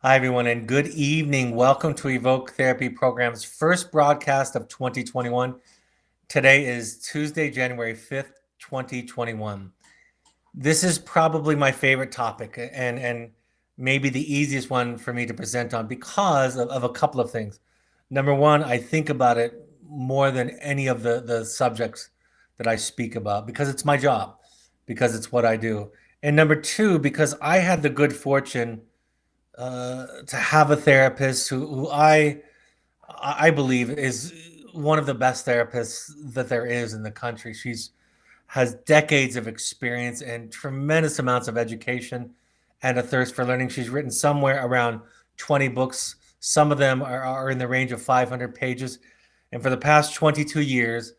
Hi, everyone, and good evening. Welcome to Evoke Therapy Program's first broadcast of 2021. Today is Tuesday, January 5th, 2021. This is probably my favorite topic and maybe the easiest one for me to present on because of a couple of things. Number one, I think about it more than any of the subjects that I speak about because it's my job, because it's what I do. And number two, because I had the good fortune to have a therapist who I believe is one of the best therapists that there is in the country. She's has decades of experience and tremendous amounts of education and a thirst for learning. She's written somewhere around 20 books. Some of them are in the range of 500 pages. And for the past 22 years,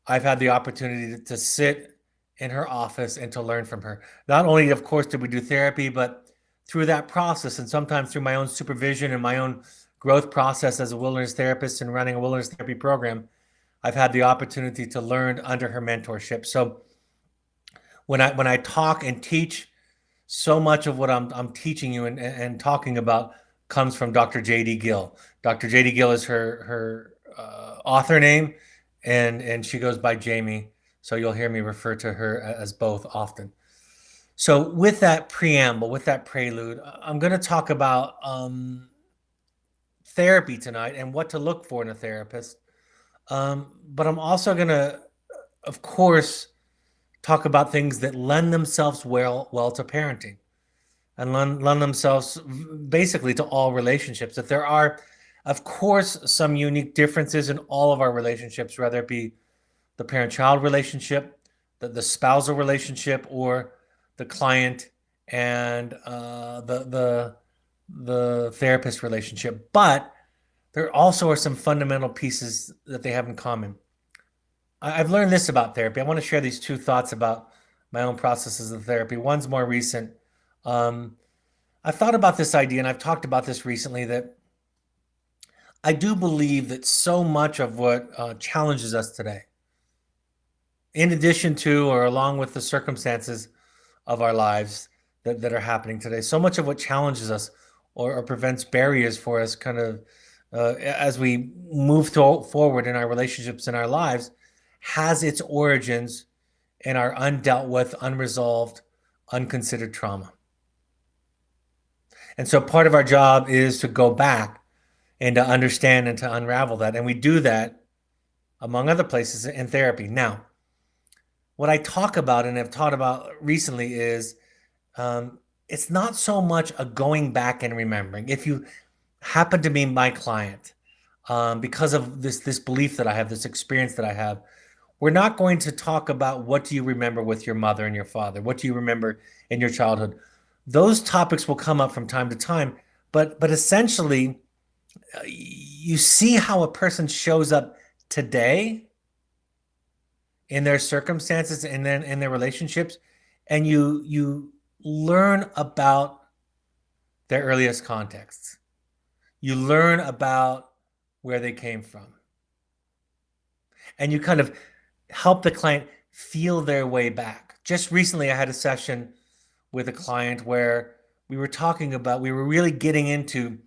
I've had the opportunity to sit in her office and to learn from her. Not only, of course, did we do therapy, but through that process and sometimes through my own supervision and my own growth process as a wilderness therapist and running a wilderness therapy program, I've had the opportunity to learn under her mentorship. So when I talk and teach, so much of what I'm teaching you and talking about comes from Dr. J.D. Gill. Dr. J.D. Gill is her author name, and she goes by Jamie. So you'll hear me refer to her as both often. So with that preamble, with that prelude, I'm going to talk about therapy tonight and what to look for in a therapist. But I'm also going to, of course, talk about things that lend themselves well to parenting and lend themselves basically to all relationships. That there are, of course, some unique differences in all of our relationships, whether it be the parent-child relationship, the spousal relationship, or the client and the therapist relationship. But there also are some fundamental pieces that they have in common. I've learned this about therapy. I want to share these two thoughts about my own processes of therapy. One's more recent. I've thought about this idea, and I've talked about this recently, that I do believe that so much of what challenges us today, in addition to or along with the circumstances of our lives that are happening today, so much of what challenges us or prevents barriers for us kind of as we move forward in our relationships in our lives has its origins in our undealt with, unresolved, unconsidered trauma. And so part of our job is to go back and to understand and to unravel that. And we do that, among other places, in therapy. Now, what I talk about and have taught about recently is it's not so much a going back and remembering. If you happen to be my client, because of this belief that I have, this experience that I have, we're not going to talk about what do you remember with your mother and your father, what do you remember in your childhood. Those topics will come up from time to time, but essentially, you see how a person shows up today in their circumstances and then in their relationships, and you learn about their earliest contexts. You learn about where they came from. And you kind of help the client feel their way back. Just recently, I had a session with a client where we were talking about, we were really getting into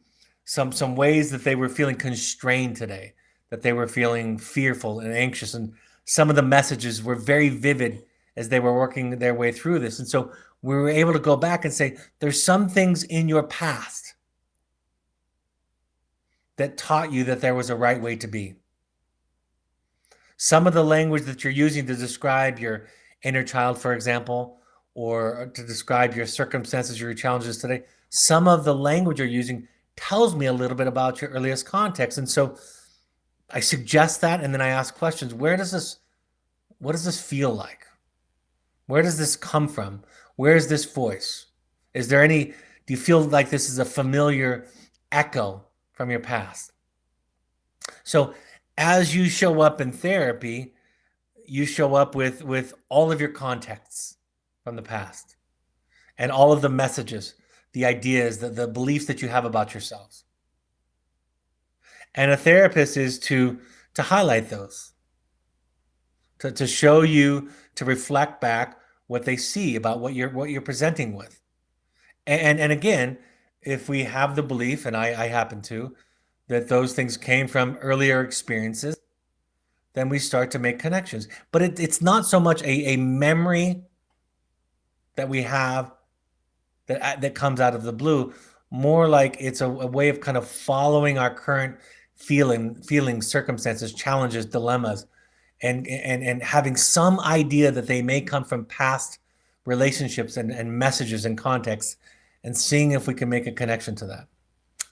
some ways that they were feeling constrained today, that they were feeling fearful and anxious. And some of the messages were very vivid as they were working their way through this. And so we were able to go back and say, there's some things in your past that taught you that there was a right way to be. Some of the language that you're using to describe your inner child, for example, or to describe your circumstances, your challenges today, some of the language you're using tells me a little bit about your earliest context. And so I suggest that, and then I ask questions. What does this feel like? Where does this come from? Where is this voice? Do you feel like this is a familiar echo from your past? So as you show up in therapy, you show up with all of your contexts from the past and all of the messages, the ideas, the beliefs that you have about yourselves. And a therapist is to highlight those, to show you, to reflect back what they see about what you're presenting with. And again, if we have the belief, and I happen to, that those things came from earlier experiences, then we start to make connections. But it's not so much a memory that we have that comes out of the blue, more like it's a way of kind of following our current feelings, circumstances, challenges, dilemmas, and having some idea that they may come from past relationships and messages and contexts, and seeing if we can make a connection to that.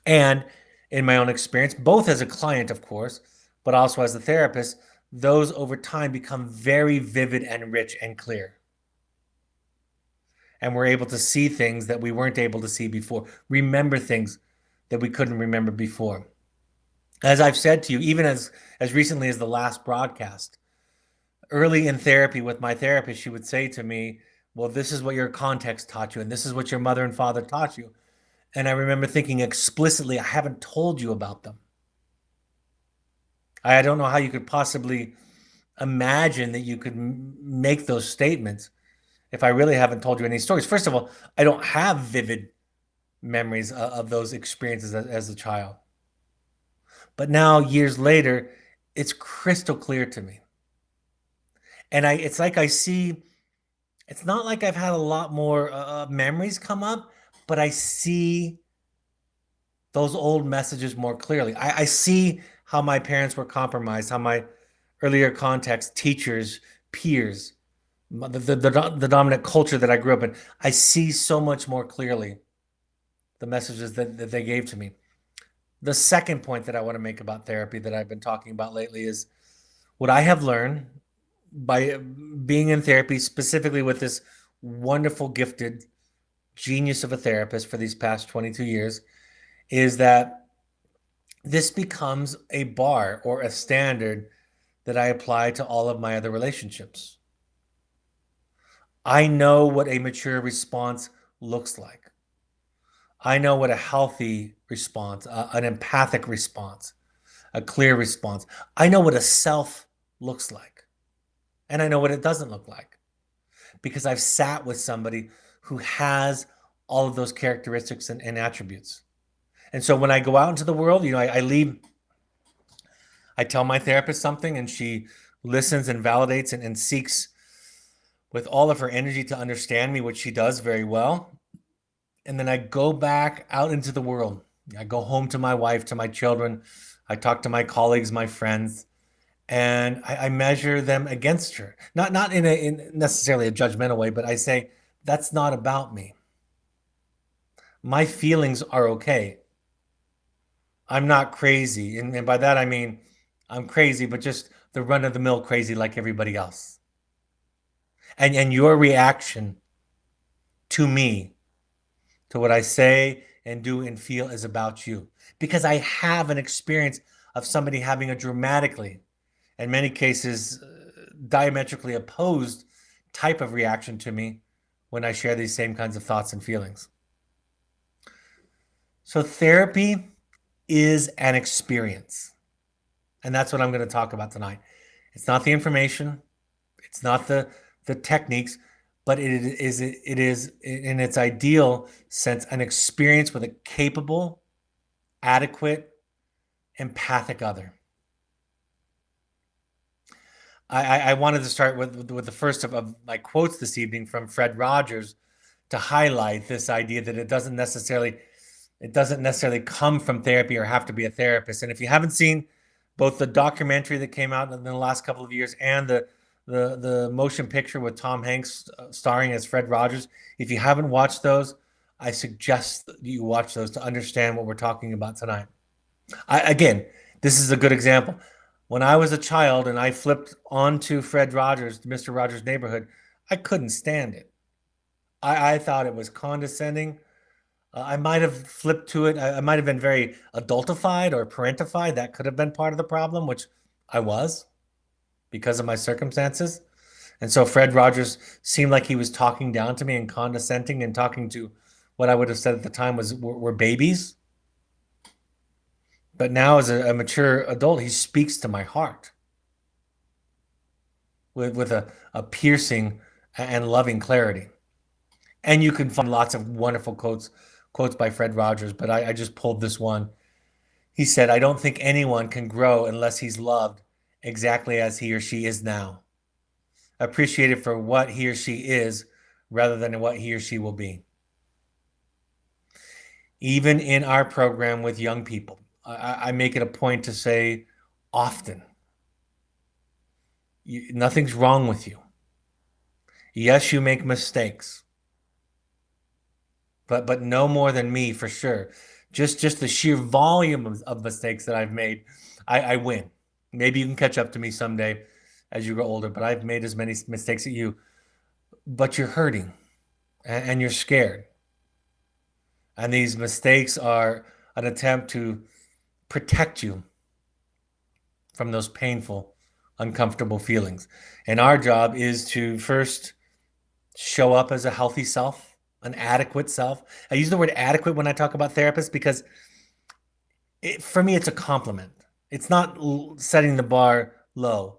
And in my own experience, both as a client, of course, but also as a therapist, those over time become very vivid and rich and clear. And we're able to see things that we weren't able to see before, remember things that we couldn't remember before. As I've said to you, even as recently as the last broadcast, early in therapy with my therapist, she would say to me, well, this is what your context taught you, and this is what your mother and father taught you. And I remember thinking explicitly, I haven't told you about them. I don't know how you could possibly imagine that you could make those statements if I really haven't told you any stories. First of all, I don't have vivid memories of those experiences as a child. But now, years later, it's crystal clear to me. And it's like I see, it's not like I've had a lot more memories come up, but I see those old messages more clearly. I see how my parents were compromised, how my earlier context, teachers, peers, the dominant culture that I grew up in, I see so much more clearly the messages that they gave to me. The second point that I want to make about therapy that I've been talking about lately is what I have learned by being in therapy, specifically with this wonderful, gifted genius of a therapist for these past 22 years, is that this becomes a bar or a standard that I apply to all of my other relationships. I know what a mature response looks like. I know what a healthy response, an empathic response, a clear response. I know what a self looks like. And I know what it doesn't look like because I've sat with somebody who has all of those characteristics and attributes. And so when I go out into the world, I leave, I tell my therapist something and she listens and validates and seeks with all of her energy to understand me, which she does very well. And then I go back out into the world. I go home to my wife, to my children. I talk to my colleagues, my friends, and I measure them against her. Not in necessarily a judgmental way, but I say, that's not about me. My feelings are okay. I'm not crazy. And by that, I mean, I'm crazy, but just the run of the mill crazy like everybody else. And your reaction to me, to what I say and do and feel, is about you. Because I have an experience of somebody having a dramatically, in many cases, diametrically opposed type of reaction to me when I share these same kinds of thoughts and feelings. So therapy is an experience. And that's what I'm going to talk about tonight. It's not the information. It's not the techniques, but it is in its ideal sense an experience with a capable, adequate, empathic other. I wanted to start with the first of my quotes this evening from Fred Rogers to highlight this idea that it doesn't necessarily come from therapy or have to be a therapist. And if you haven't seen both the documentary that came out in the last couple of years and the motion picture with Tom Hanks starring as Fred Rogers, if you haven't watched those, I suggest that you watch those to understand what we're talking about tonight. Again, this is a good example. When I was a child and I flipped onto Fred Rogers, Mr. Rogers' Neighborhood, I couldn't stand it. I thought it was condescending. I might have flipped to it. I might have been very adultified or parentified. That could have been part of the problem, which I was because of my circumstances. And so Fred Rogers seemed like he was talking down to me and condescending and talking to what I would have said at the time were babies. But now as a mature adult, he speaks to my heart with a piercing and loving clarity. And you can find lots of wonderful quotes quotes by Fred Rogers, but I just pulled this one. He said, I don't think anyone can grow unless he's loved exactly as he or she is now. Appreciated for what he or she is rather than what he or she will be. Even in our program with young people, I make it a point to say often, nothing's wrong with you. Yes, you make mistakes, but no more than me for sure. Just the sheer volume of mistakes that I've made, I win. Maybe you can catch up to me someday as you grow older, but I've made as many mistakes as you. But you're hurting and you're scared. And these mistakes are an attempt to protect you from those painful, uncomfortable feelings. And our job is to first show up as a healthy self, an adequate self. I use the word adequate when I talk about therapists because for me, it's a compliment. It's not setting the bar low.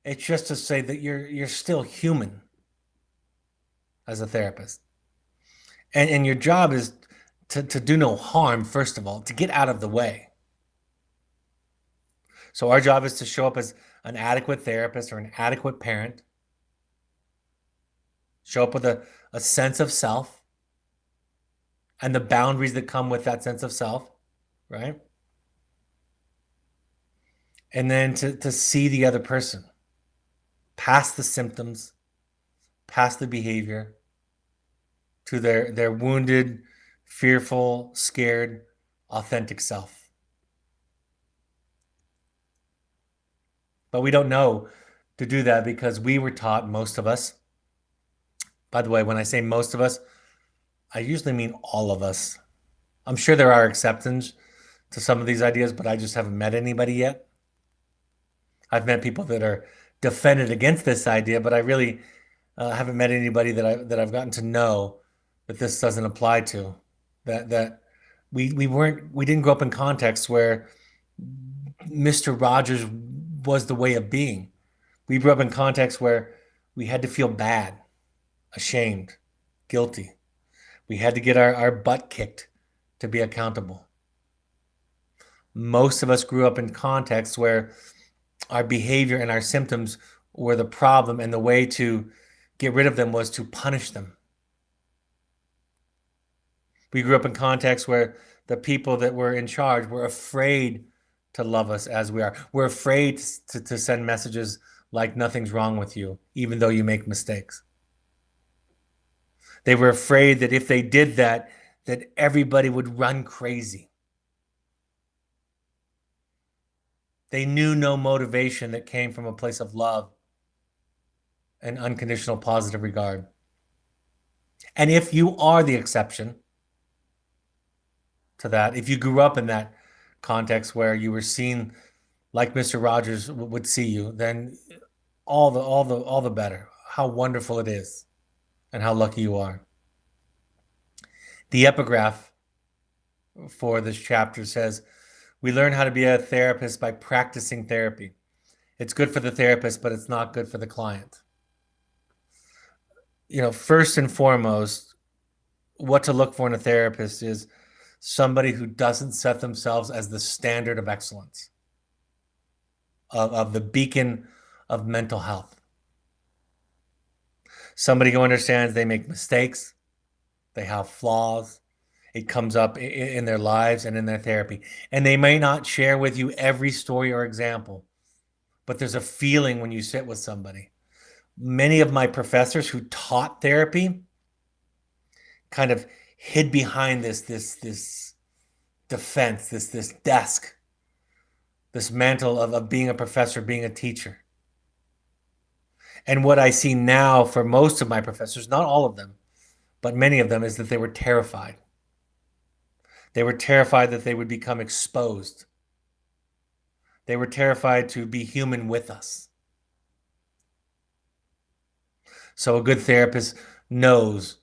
It's just to say that you're still human as a therapist. And your job is to do no harm, first of all, to get out of the way. So our job is to show up as an adequate therapist or an adequate parent, show up with a sense of self and the boundaries that come with that sense of self, right? And then to see the other person past the symptoms, past the behavior, to their wounded, fearful, scared, authentic self. But we don't know to do that because we were taught, most of us. By the way, when I say most of us, I usually mean all of us. I'm sure there are exceptions to some of these ideas, but I just haven't met anybody yet. I've met people that are defended against this idea, but I really haven't met anybody that I've gotten to know that this doesn't apply to. That we didn't grow up in contexts where Mr. Rogers was the way of being. We grew up in contexts where we had to feel bad, ashamed, guilty. We had to get our butt kicked to be accountable. Most of us grew up in contexts where our behavior and our symptoms were the problem, and the way to get rid of them was to punish them. We grew up in contexts where the people that were in charge were afraid to love us as we are. We're afraid to send messages like nothing's wrong with you, even though you make mistakes. They were afraid that if they did that, that everybody would run crazy. They knew no motivation that came from a place of love and unconditional positive regard. And if you are the exception to that, if you grew up in that context where you were seen like Mr. Rogers would see you, then all the better. How wonderful it is and how lucky you are. The epigraph for this chapter says, we learn how to be a therapist by practicing therapy. It's good for the therapist, but it's not good for the client. First and foremost, what to look for in a therapist is somebody who doesn't set themselves as the standard of excellence, of the beacon of mental health. Somebody who understands they make mistakes, they have flaws, it comes up in their lives and in their therapy. And they may not share with you every story or example, but there's a feeling when you sit with somebody. Many of my professors who taught therapy kind of hid behind this defense, this desk, this mantle of being a professor, being a teacher. And what I see now for most of my professors, not all of them, but many of them, is that they were terrified. They were terrified that they would become exposed. They were terrified to be human with us. So a good therapist knows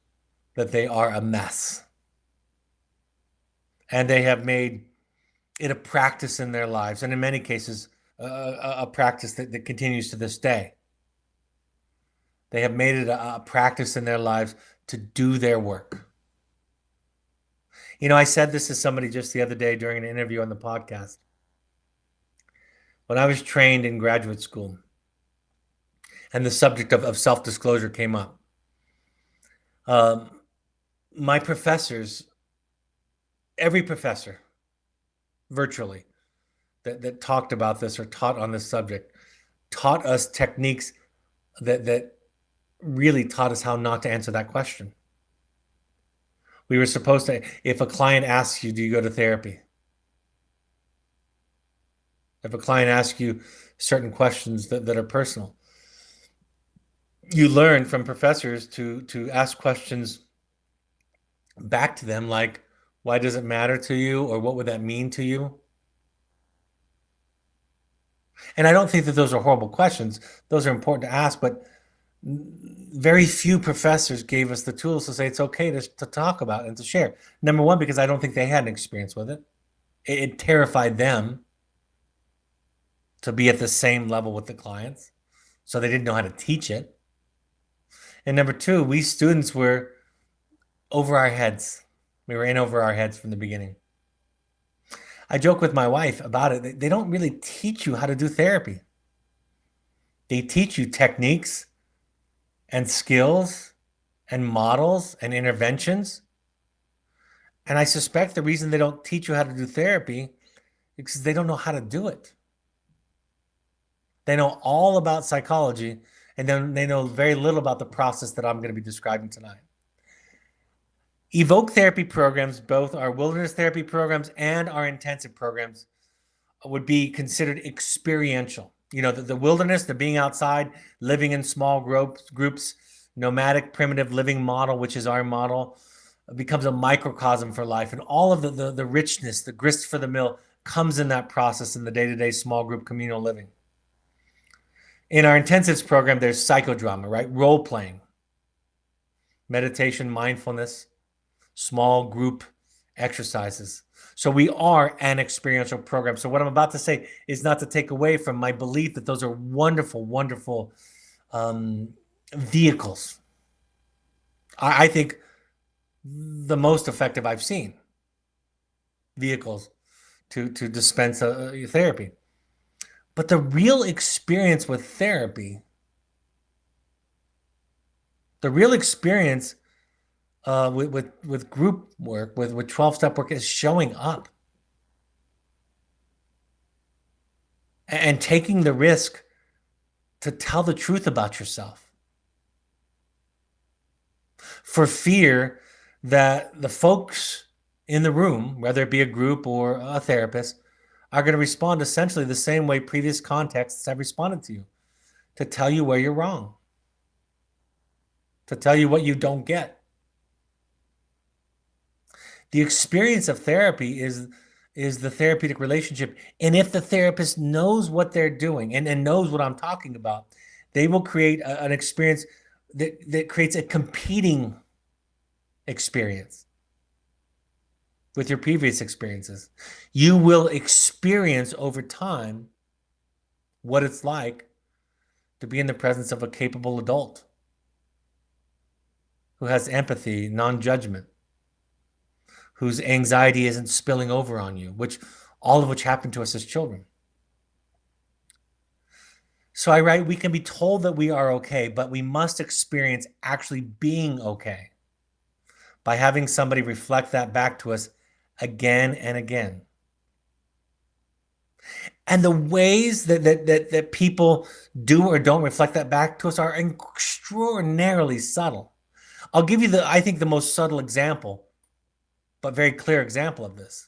that they are a mess. And they have made it a practice in their lives, and in many cases, a practice that continues to this day. They have made it a practice in their lives to do their work. I said this to somebody just the other day during an interview on the podcast. When I was trained in graduate school and the subject of self-disclosure came up, my professors, every professor virtually that talked about this or taught on this subject, taught us techniques that really taught us how not to answer that question. We were supposed to, if a client asks you, do you go to therapy? If a client asks you certain questions that are personal, you learn from professors to ask questions back to them like, why does it matter to you? Or what would that mean to you? And I don't think that those are horrible questions. Those are important to ask, but very few professors gave us the tools to say it's okay to talk about and to share. Number one, because I don't think they had an experience with it. It terrified them to be at the same level with the clients, so they didn't know how to teach it. And number two, we students were over our heads. We were in over our heads from the beginning. I joke with my wife about it. They don't really teach you how to do therapy. They teach you techniques and skills and models and interventions. And I suspect the reason they don't teach you how to do therapy is because they don't know how to do it. They know all about psychology, and then they know very little about the process that I'm going to be describing tonight. Evoke therapy programs, both our wilderness therapy programs and our intensive programs, would be considered experiential. The wilderness, the being outside, living in small groups, nomadic primitive living model, which is our model, becomes a microcosm for life. And all of the richness, the grist for the mill, comes in that process in the day-to-day small group communal living. In our intensives program, there's psychodrama, right? Role playing, meditation, mindfulness, small group exercises. So we are an experiential program. So what I'm about to say is not to take away from my belief that those are wonderful, wonderful vehicles. I think the most effective I've seen vehicles to dispense therapy. But the real experience with therapy, the real experience with group work, with 12-step work, is showing up and taking the risk to tell the truth about yourself, for fear that the folks in the room, whether it be a group or a therapist, are going to respond essentially the same way previous contexts have responded to you, to tell you where you're wrong, to tell you what you don't get. The experience of therapy is the therapeutic relationship. And if the therapist knows what they're doing and knows what I'm talking about, they will create an experience that creates a competing experience with your previous experiences. You will experience over time what it's like to be in the presence of a capable adult who has empathy, non-judgment, whose anxiety isn't spilling over on you, all of which happened to us as children. So I write, we can be told that we are okay, but we must experience actually being okay by having somebody reflect that back to us again and again. And the ways that people do or don't reflect that back to us are extraordinarily subtle. I'll give you I think the most subtle example, but very clear example of this.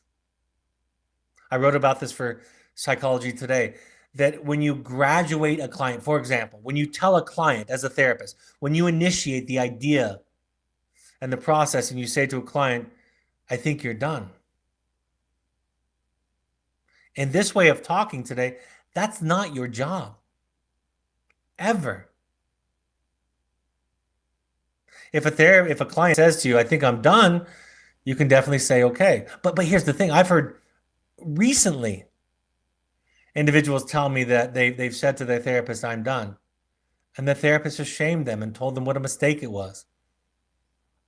I wrote about this for Psychology Today, that when you graduate a client, for example, when you tell a client as a therapist, when you initiate the idea and the process and you say to a client, I think you're done. In this way of talking today, that's not your job. Ever. If a client says to you, I think I'm done, you can definitely say, okay. But here's the thing. I've heard recently individuals tell me that they've said to their therapist, I'm done. And the therapist has shamed them and told them what a mistake it was.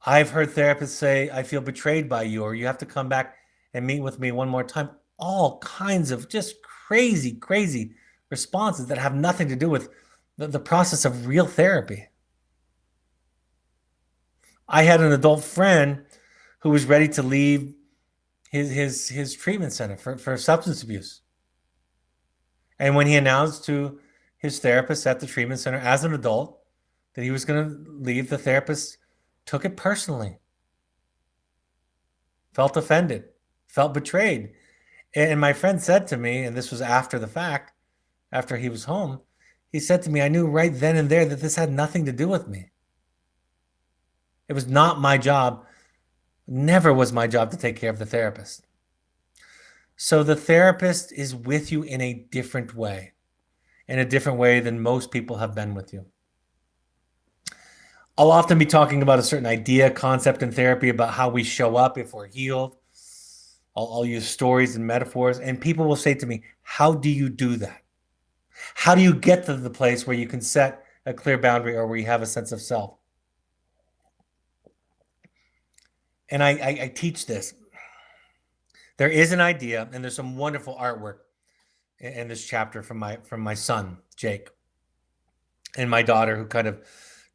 I've heard therapists say, I feel betrayed by you, or you have to come back and meet with me one more time. All kinds of just crazy, crazy responses that have nothing to do with the process of real therapy. I had an adult friend who was ready to leave his treatment center for substance abuse. And when he announced to his therapist at the treatment center as an adult that he was going to leave, the therapist took it personally, felt offended, felt betrayed. And my friend said to me, and this was after the fact, after he was home, he said to me, I knew right then and there that this had nothing to do with me. It was not my job, never was my job to take care of the therapist. So the therapist is with you in a different way than most people have been with you. I'll often be talking about a certain idea, concept in therapy about how we show up if we're healed. I'll use stories and metaphors, and people will say to me, how do you do that? How do you get to the place where you can set a clear boundary or where you have a sense of self? And I teach this. There is an idea, and there's some wonderful artwork in this chapter from my son, Jake, and my daughter, who kind of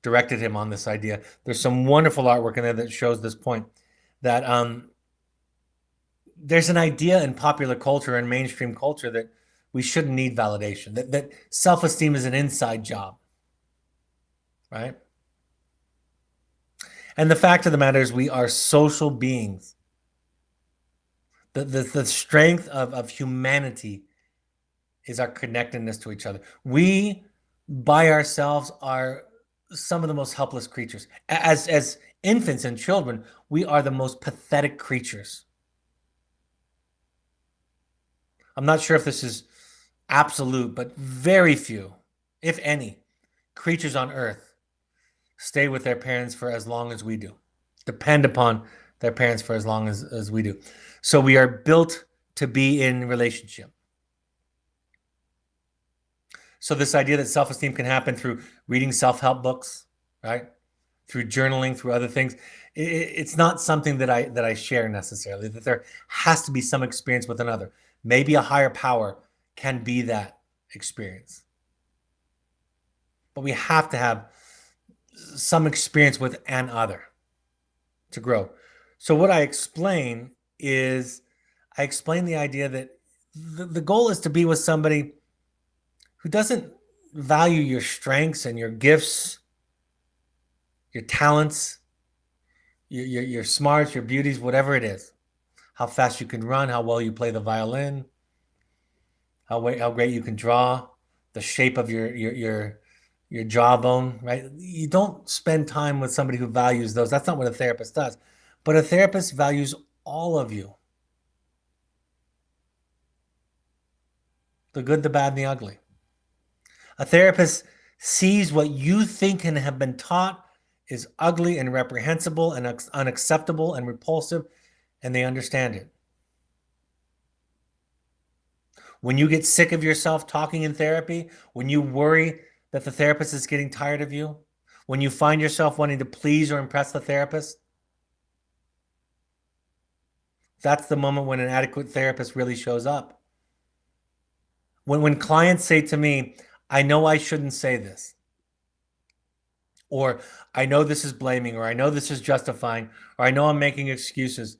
directed him on this idea. There's some wonderful artwork in there that shows this point, that there's an idea in popular culture and mainstream culture that we shouldn't need validation, that self-esteem is an inside job, right? And the fact of the matter is we are social beings. The strength of humanity is our connectedness to each other. We, by ourselves, are some of the most helpless creatures. As infants and children, we are the most pathetic creatures. I'm not sure if this is absolute, but very few, if any, creatures on earth stay with their parents for as long as we do, depend upon their parents for as long as we do. So we are built to be in relationship. So this idea that self-esteem can happen through reading self-help books, right? Through journaling, through other things. It's not something that I share necessarily, that there has to be some experience with another. Maybe a higher power can be that experience. But we have to have some experience with an other to grow. So what I explain is, I explain the idea that the goal is to be with somebody who doesn't value your strengths and your gifts, your talents, your smarts, your beauties, whatever it is. How fast you can run, how well you play the violin, how great you can draw, the shape of your jawbone, right? You don't spend time with somebody who values those. That's not what a therapist does. But a therapist values all of you. The good, the bad, and the ugly. A therapist sees what you think and have been taught is ugly and reprehensible and unacceptable and repulsive, and they understand it. When you get sick of yourself talking in therapy, when you worry that the therapist is getting tired of you, when you find yourself wanting to please or impress the therapist, that's the moment when an adequate therapist really shows up. When clients say to me, I know I shouldn't say this, or I know this is blaming, or I know this is justifying, or I know I'm making excuses,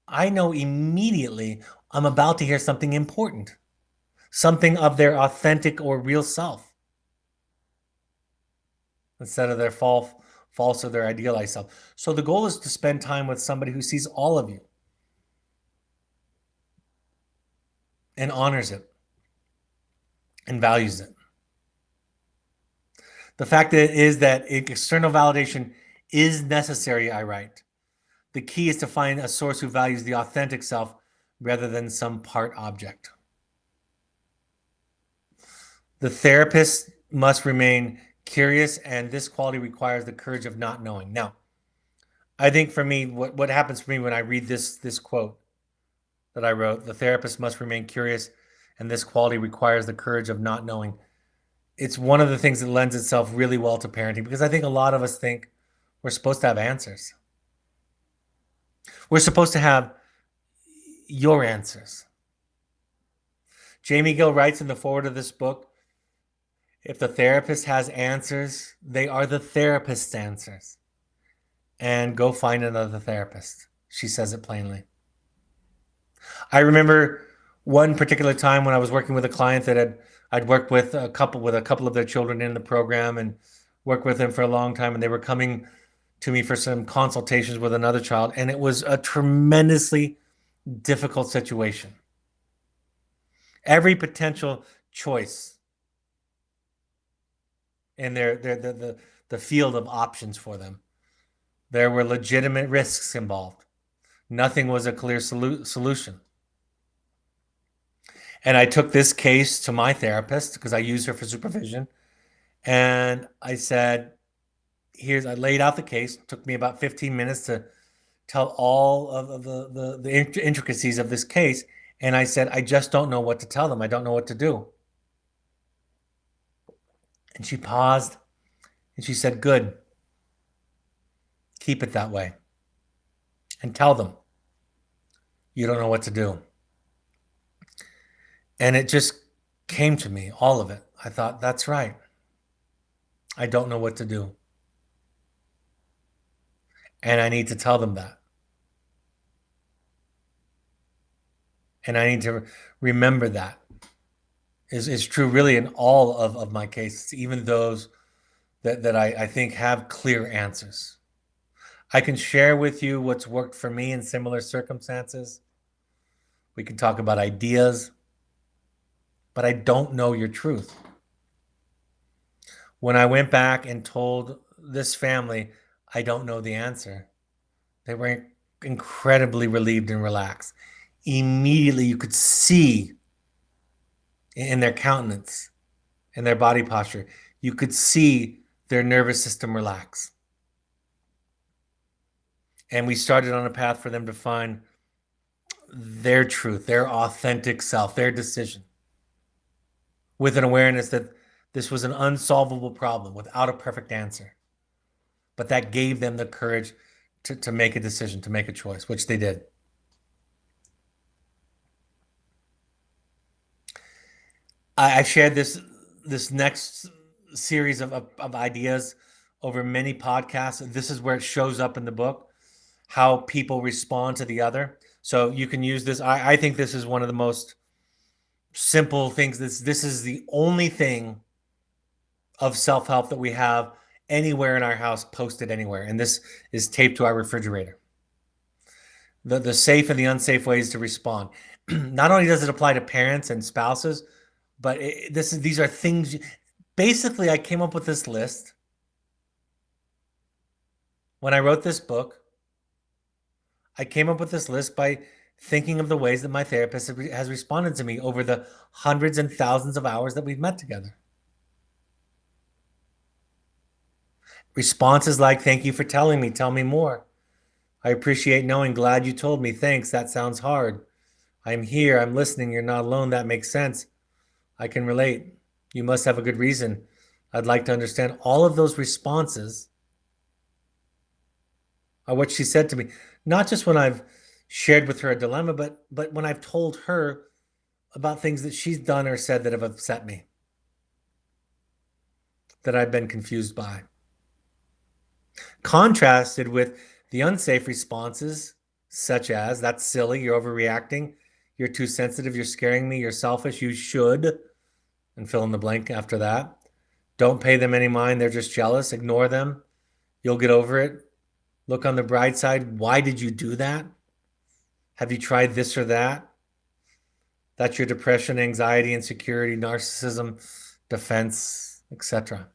I know immediately I'm about to hear something important, something of their authentic or real self, instead of their false or their idealized self. So the goal is to spend time with somebody who sees all of you and honors it and values it. The fact is that external validation is necessary, I write. The key is to find a source who values the authentic self rather than some part object. The therapist must remain curious, and this quality requires the courage of not knowing. Now, I think for me, what happens for me when I read this quote that I wrote, the therapist must remain curious, and this quality requires the courage of not knowing. It's one of the things that lends itself really well to parenting, because I think a lot of us think we're supposed to have answers. We're supposed to have your answers. Jamie Gill writes in the foreword of this book, if the therapist has answers, they are the therapist's answers. And go find another therapist. She says it plainly. I remember one particular time when I was working with a client that I'd worked with a couple of their children in the program and worked with them for a long time, and they were coming to me for some consultations with another child, and it was a tremendously difficult situation. Every potential choice in the field of options for them, there were legitimate risks involved. Nothing was a clear solution. And I took this case to my therapist because I use her for supervision. And I said, I laid out the case. It took me about 15 minutes to tell all of the intricacies of this case. And I said, I just don't know what to tell them. I don't know what to do. And she paused and she said, good. Keep it that way. And tell them you don't know what to do. And it just came to me, all of it. I thought, that's right. I don't know what to do. And I need to tell them that. And I need to remember that is true really in all of my cases, even those that I think have clear answers. I can share with you what's worked for me in similar circumstances. We can talk about ideas, but I don't know your truth. When I went back and told this family, I don't know the answer, they were incredibly relieved and relaxed. Immediately, you could see in their countenance, in their body posture, you could see their nervous system relax. And we started on a path for them to find their truth, their authentic self, their decision, with an awareness that this was an unsolvable problem without a perfect answer. But that gave them the courage to make a decision, to make a choice, which they did. I shared this next series of ideas over many podcasts. This is where it shows up in the book, how people respond to the other. So you can use this. I think this is one of the most simple things. This is the only thing of self-help that we have anywhere in our house, posted anywhere. And this is taped to our refrigerator. The safe and the unsafe ways to respond. Not only does it apply to parents and spouses, but these are things. Basically, I came up with this list when I wrote this book. I came up with this list by thinking of the ways that my therapist has responded to me over the hundreds and thousands of hours that we've met together. Responses like, thank you for telling me, tell me more. I appreciate knowing, glad you told me, thanks, that sounds hard. I'm here, I'm listening, you're not alone, that makes sense. I can relate. You must have a good reason. I'd like to understand. All of those responses are what she said to me. Not just when I've shared with her a dilemma, but when I've told her about things that she's done or said that have upset me, that I've been confused by. Contrasted with the unsafe responses, such as, that's silly, you're overreacting, you're too sensitive, you're scaring me, you're selfish, you should, and fill in the blank after that. Don't pay them any mind, they're just jealous, ignore them, you'll get over it. Look on the bright side, why did you do that? Have you tried this or that? That's your depression, anxiety, insecurity, narcissism, defense, etc.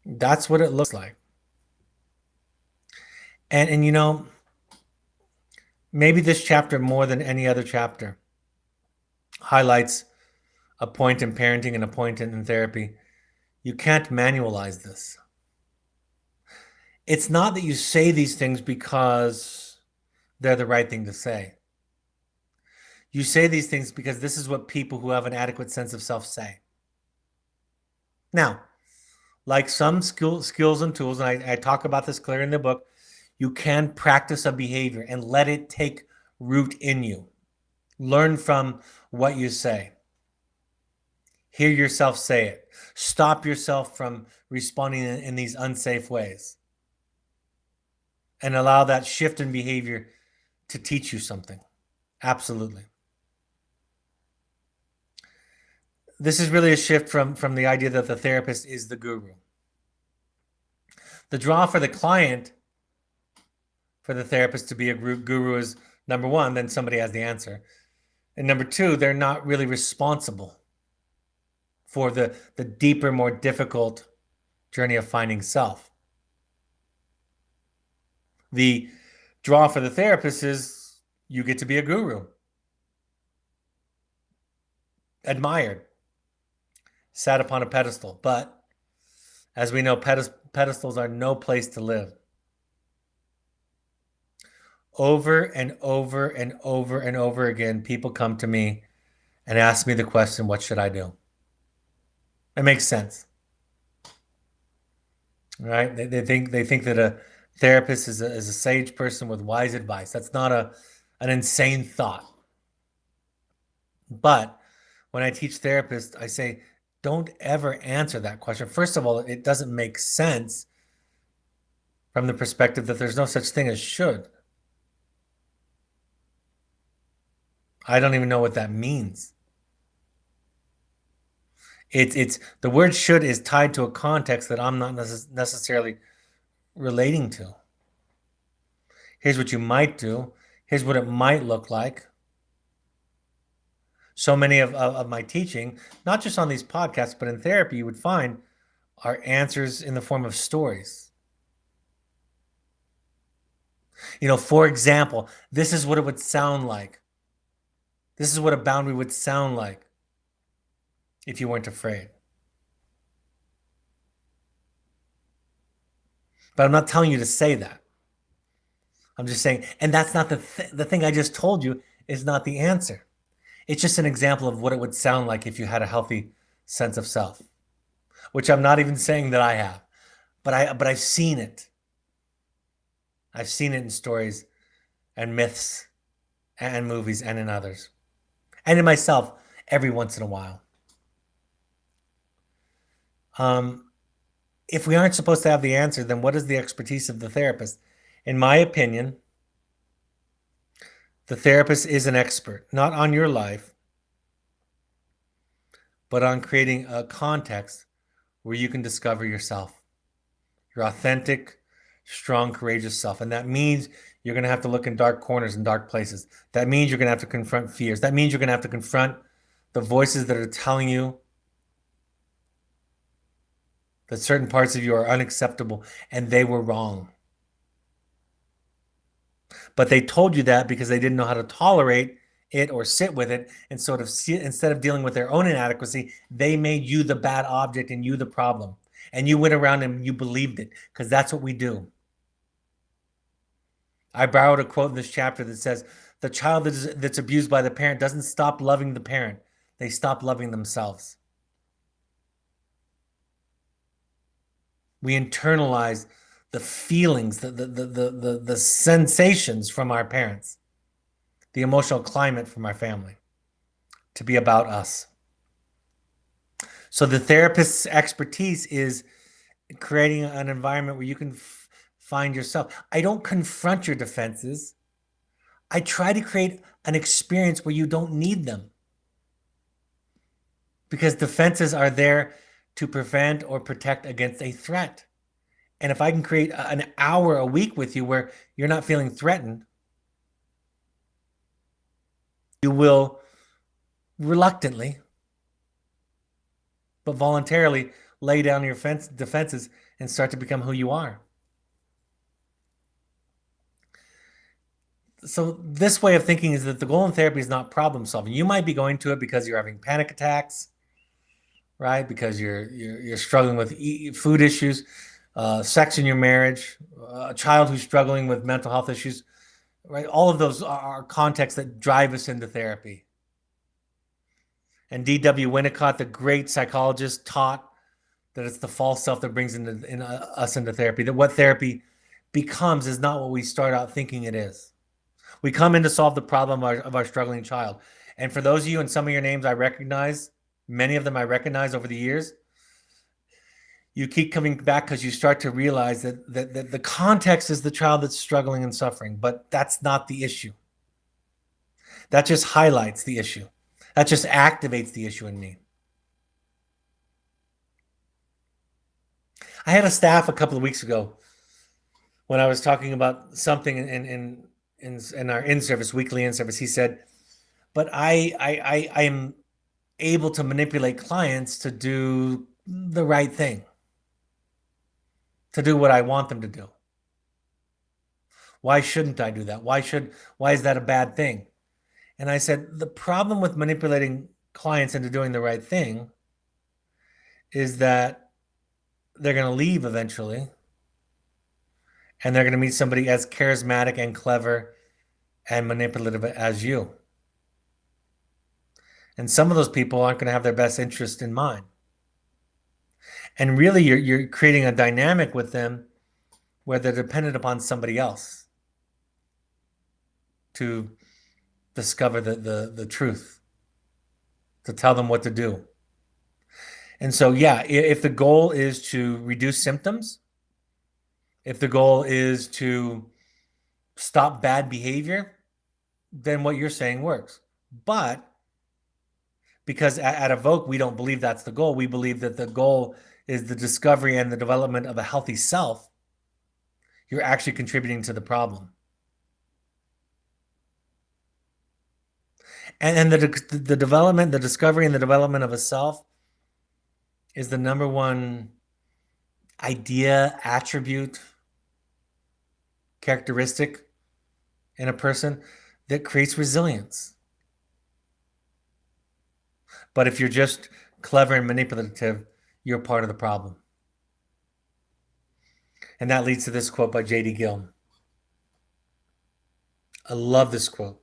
That's what it looks like. And you know, maybe this chapter more than any other chapter highlights a point in parenting and a point in therapy. You can't manualize this. It's not that you say these things because they're the right thing to say. You say these things because this is what people who have an adequate sense of self say. Now, like some skills and tools, and I talk about this clear in the book, You can practice a behavior and let it take root in you. Learn from what you say. Hear yourself say it. Stop yourself from responding in these unsafe ways. And allow that shift in behavior to teach you something. Absolutely. This is really a shift from the idea that the therapist is the guru. The draw for the client, for the therapist to be a guru is, number one, then somebody has the answer. And number two, they're not really responsible for the deeper, more difficult journey of finding self. The draw for the therapist is you get to be a guru. Admired. Sat upon a pedestal. But as we know, pedestals are no place to live. Over and over and over and over again, people come to me and ask me the question, what should I do? It makes sense. Right? They think that a therapist is a sage person with wise advice. That's not an insane thought. But when I teach therapists, I say, don't ever answer that question. First of all, it doesn't make sense from the perspective that there's no such thing as should. I don't even know what that means. It's the word should is tied to a context that I'm not necessarily relating to. Here's what you might do. Here's what it might look like. So many of my teaching, not just on these podcasts, but in therapy, you would find are answers in the form of stories. For example, this is what it would sound like. This is what a boundary would sound like if you weren't afraid. But I'm not telling you to say that. I'm just saying, and that's not the thing I just told you is not the answer. It's just an example of what it would sound like if you had a healthy sense of self, which I'm not even saying that I have, but I've seen it. I've seen it in stories and myths and movies and in others, and in myself every once in a while. If we aren't supposed to have the answer, then what is the expertise of the therapist? In my opinion, the therapist is an expert, not on your life, but on creating a context where you can discover yourself, your authentic, strong, courageous self. And that means you're going to have to look in dark corners and dark places. That means you're going to have to confront fears. That means you're going to have to confront the voices that are telling you that certain parts of you are unacceptable and they were wrong. But they told you that because they didn't know how to tolerate it or sit with it, and sort of instead of dealing with their own inadequacy, they made you the bad object and you the problem. And you went around and you believed it, because that's what we do. I borrowed a quote in this chapter that says, the child that's abused by the parent doesn't stop loving the parent. They stop loving themselves. We internalize the feelings, the sensations from our parents, the emotional climate from our family to be about us. So the therapist's expertise is creating an environment where you can find yourself. I don't confront your defenses. I try to create an experience where you don't need them. Because defenses are there to prevent or protect against a threat. And if I can create an hour a week with you where you're not feeling threatened, you will reluctantly, but voluntarily lay down your defenses and start to become who you are. So this way of thinking is that the goal in therapy is not problem solving. You might be going to it because you're having panic attacks, right? Because you're struggling with food issues, sex in your marriage, a child who's struggling with mental health issues, right? All of those are contexts that drive us into therapy. And D.W. Winnicott, the great psychologist, taught that it's the false self that brings us into therapy, that what therapy becomes is not what we start out thinking it is. We come in to solve the problem of our struggling child. And for those of you, and some of your names I recognize, many of them I recognize over the years, you keep coming back because you start to realize that the context is the child that's struggling and suffering, but that's not the issue. That just highlights the issue. That just activates the issue in me. I had a staff a couple of weeks ago when I was talking about something in our in-service, weekly in-service. He said, but I am able to manipulate clients to do the right thing, to do what I want them to do. Why shouldn't I do that? Why is that a bad thing? And I said, the problem with manipulating clients into doing the right thing is that they're going to leave eventually, and they're going to meet somebody as charismatic and clever and manipulative as you. And some of those people aren't going to have their best interest in mind. And really, you're creating a dynamic with them where they're dependent upon somebody else to discover the truth, to tell them what to do. And so, yeah, if the goal is to reduce symptoms, if the goal is to stop bad behavior, then what you're saying works. But because at Evoke, we don't believe that's the goal. We believe that the goal is the discovery and the development of a healthy self. You're actually contributing to the problem. And the development, the discovery and the development of a self is the number one idea, attribute, characteristic in a person that creates resilience. But if you're just clever and manipulative, you're part of the problem. And that leads to this quote by J.D. Gill. I love this quote.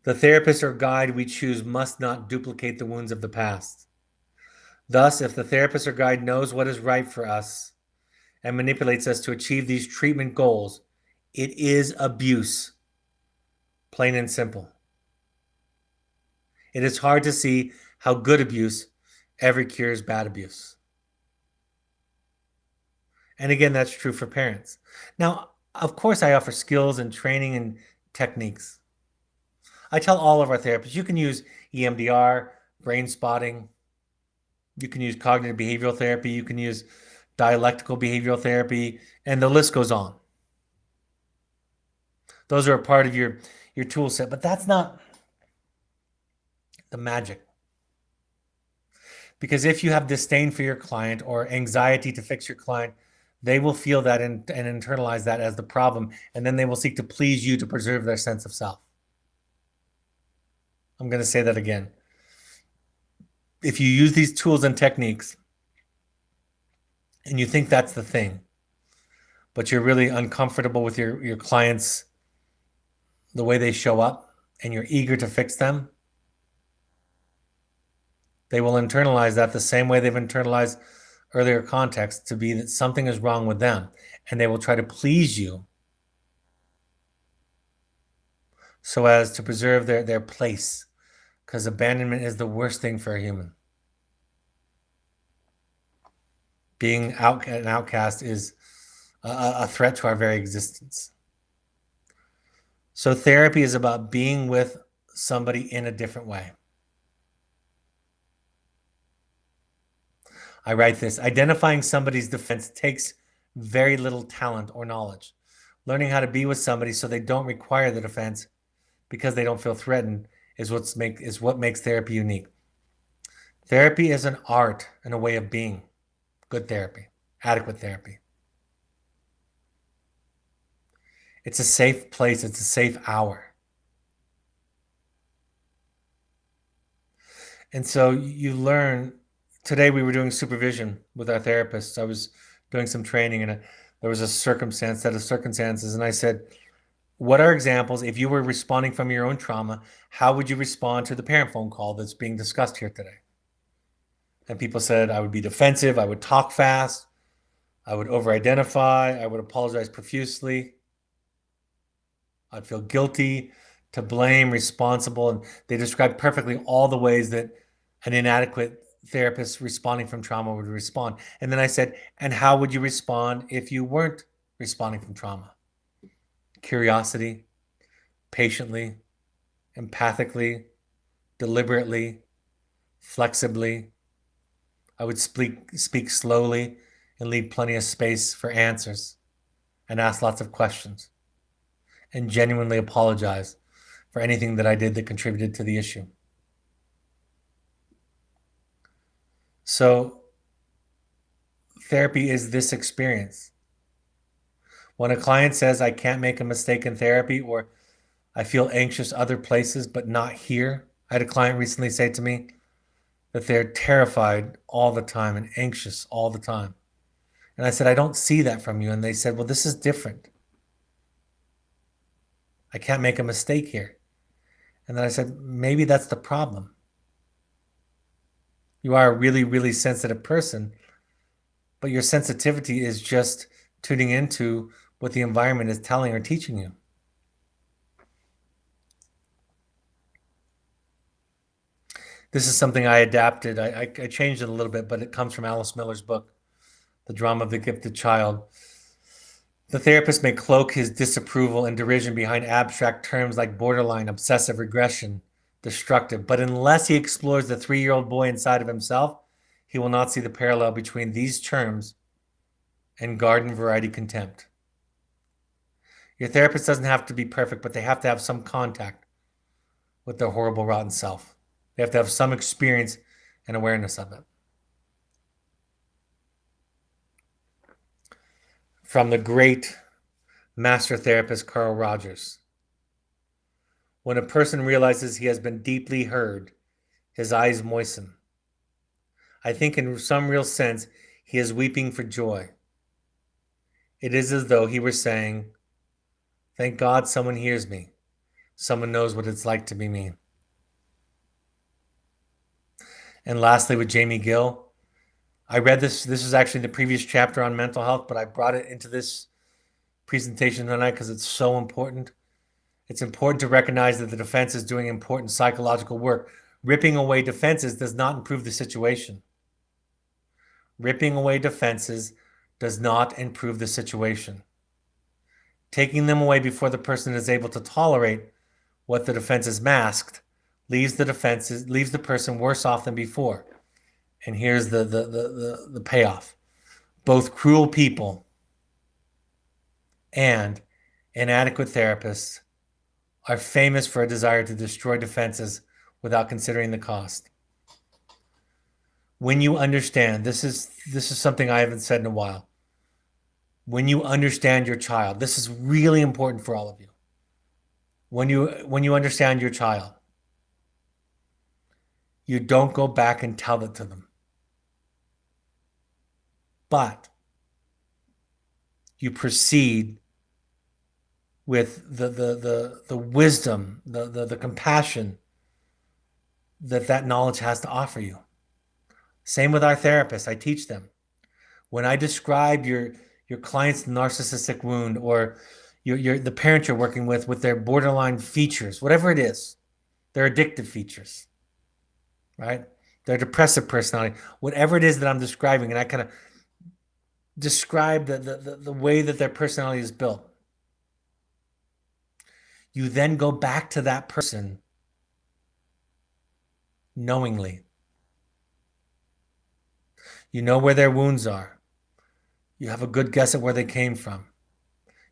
The therapist or guide we choose must not duplicate the wounds of the past. Thus, if the therapist or guide knows what is right for us and manipulates us to achieve these treatment goals, it is abuse, plain and simple. It is hard to see how good abuse ever cures bad abuse. And again, that's true for parents. Now, of course, I offer skills and training and techniques. I tell all of our therapists, you can use EMDR, brain spotting, you can use cognitive behavioral therapy, you can use dialectical behavioral therapy, and the list goes on. Those are a part of your tool set, but that's not the magic. Because if you have disdain for your client or anxiety to fix your client, they will feel that and internalize that as the problem, and then they will seek to please you to preserve their sense of self. I'm going to say that again. If you use these tools and techniques and you think that's the thing, but you're really uncomfortable with your clients, the way they show up, and you're eager to fix them, they will internalize that the same way they've internalized earlier context to be that something is wrong with them, and they will try to please you so as to preserve their place, because abandonment is the worst thing for a human. Being an outcast is a threat to our very existence. So therapy is about being with somebody in a different way. I write this: identifying somebody's defense takes very little talent or knowledge. Learning how to be with somebody so they don't require the defense because they don't feel threatened is what makes therapy unique. Therapy is an art and a way of being. Good therapy, adequate therapy. It's a safe place. It's a safe hour. And so you learn. Today we were doing supervision with our therapists. I was doing some training, and there was a set of circumstances, and I said, what are examples, if you were responding from your own trauma, how would you respond to the parent phone call that's being discussed here today? And people said, I would be defensive, I would talk fast, I would over-identify. I would apologize profusely. I'd feel guilty, to blame, responsible. And they described perfectly all the ways that an inadequate therapist responding from trauma would respond. And then I said, and how would you respond if you weren't responding from trauma? Curiosity, patiently, empathically, deliberately, flexibly. I would speak slowly and leave plenty of space for answers and ask lots of questions and genuinely apologize for anything that I did that contributed to the issue. So therapy is this experience. When a client says, I can't make a mistake in therapy, or I feel anxious other places, but not here. I had a client recently say to me that they're terrified all the time and anxious all the time. And I said, I don't see that from you. And they said, well, this is different. I can't make a mistake here. And then I said, maybe that's the problem. You are a really, really sensitive person, but your sensitivity is just tuning into what the environment is telling or teaching you. This is something I adapted. I changed it a little bit, but it comes from Alice Miller's book, The Drama of the Gifted Child. The therapist may cloak his disapproval and derision behind abstract terms like borderline, obsessive regression, destructive. But unless he explores the 3-year-old boy inside of himself, he will not see the parallel between these terms and garden variety contempt. Your therapist doesn't have to be perfect, but they have to have some contact with their horrible, rotten self. They have to have some experience and awareness of it. From the great master therapist Carl Rogers. When a person realizes he has been deeply heard, his eyes moisten. I think in some real sense, he is weeping for joy. It is as though he were saying, thank God someone hears me. Someone knows what it's like to be me. And lastly, with Jamie Gill, I read this. This is actually the previous chapter on mental health, but I brought it into this presentation tonight because it's so important. It's important to recognize that the defense is doing important psychological work. Ripping away defenses does not improve the situation. Ripping away defenses does not improve the situation. Taking them away before the person is able to tolerate what the defense is masked leaves the person worse off than before. And here's the payoff. Both cruel people and inadequate therapists are famous for a desire to destroy defenses without considering the cost. When you understand, this is something I haven't said in a while. When you understand your child, this is really important for all of you. When you understand your child, you don't go back and tell it to them. But you proceed with the wisdom, the compassion that knowledge has to offer you. Same with our therapists. I teach them. When I describe your client's narcissistic wound, or the parent you're working with their borderline features, whatever it is, their addictive features, right? Their depressive personality, whatever it is that I'm describing, and I kind of describe the way that their personality is built. You then go back to that person knowingly. You know where their wounds are. You have a good guess at where they came from.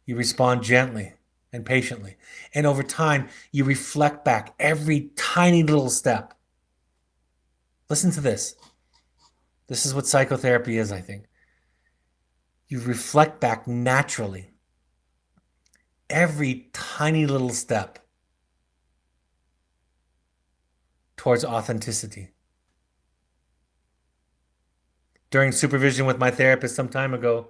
You respond gently and patiently. And over time, you reflect back every tiny little step. Listen to this. This is what psychotherapy is, I think. You reflect back naturally every tiny little step towards authenticity. During supervision with my therapist some time ago,